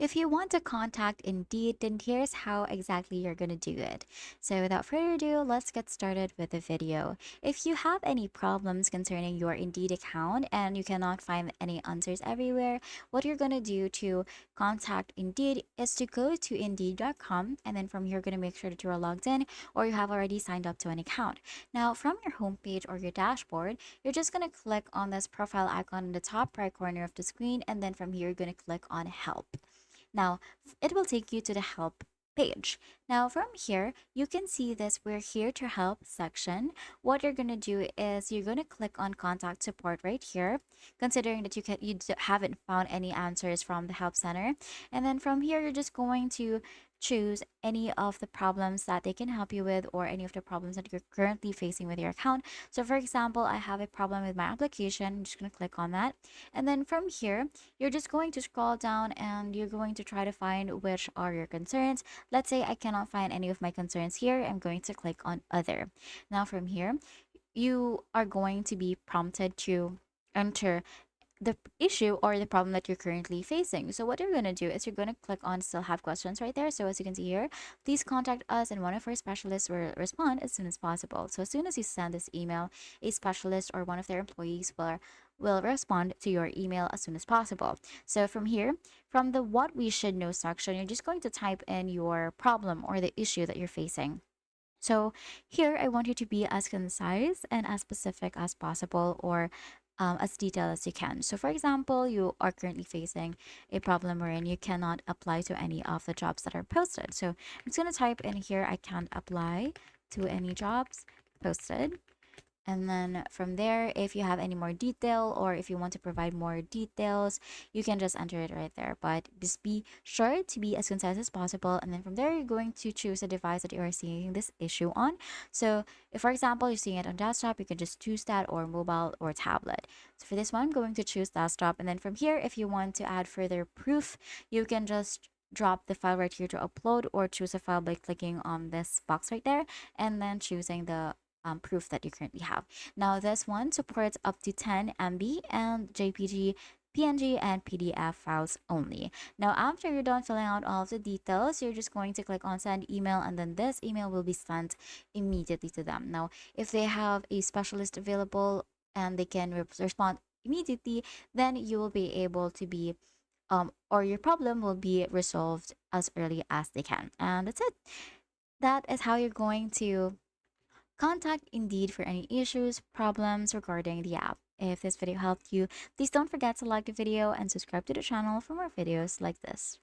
If you want to contact Indeed, then here's how exactly you're going to do it. So without further ado, let's get started with the video. If you have any problems concerning your Indeed account and you cannot find any answers everywhere, what you're going to do to contact Indeed is to go to indeed.com, and then from here, you're going to make sure that you are logged in or you have already signed up to an account. Now, from your homepage or your dashboard, you're just going to click on this profile icon in the top right corner of the screen, and then from here, you're going to click on help. Now, it will take you to the help page. Now, from here, you can see this "We're here to help" section. What you're going to do is you're going to click on contact support right here, considering that haven't found any answers from the help center. And then from here, you're just going to choose any of the problems that they can help you with, or any of the problems that you're currently facing with your account. So for example, I have a problem with my application. I'm just going to click on that. And then from here, you're just going to scroll down and you're going to try to find which are your concerns. Let's say I cannot find any of my concerns here. I'm going to click on other. Now from here, you are going to be prompted to enter the issue or the problem that you're currently facing. So what you're going to do is you're going to click on still have questions right there. So as you can see here, please contact us and one of our specialists will respond as soon as possible. So as soon as you send this email, a specialist or one of their employees will respond to your email as soon as possible. So from here, from the what we should know section, you're just going to type in your problem or the issue that you're facing. So here, I want you to be as concise and as specific as possible, or as detailed as you can. So for example, you are currently facing a problem wherein you cannot apply to any of the jobs that are posted. So I'm just going to type in here, I can't apply to any jobs posted. And then from there, if you have any more detail or if you want to provide more details, you can just enter it right there. But just be sure to be as concise as possible. And then from there, you're going to choose a device that you are seeing this issue on. So if, for example, you're seeing it on desktop, you can just choose that, or mobile or tablet. So for this one, I'm going to choose desktop. And then from here, if you want to add further proof, you can just drop the file right here to upload, or choose a file by clicking on this box right there and then choosing the proof that you currently have. Now, this one supports up to 10 MB and JPG, PNG, and PDF files only. Now, after you're done filling out all of the details, you're just going to click on send email, and then this email will be sent immediately to them. Now, if they have a specialist available and they can respond immediately, then you will be able to be or your problem will be resolved as early as they can. And that's it. That is how you're going to contact Indeed for any issues, problems regarding the app. If this video helped you, please don't forget to like the video and subscribe to the channel for more videos like this.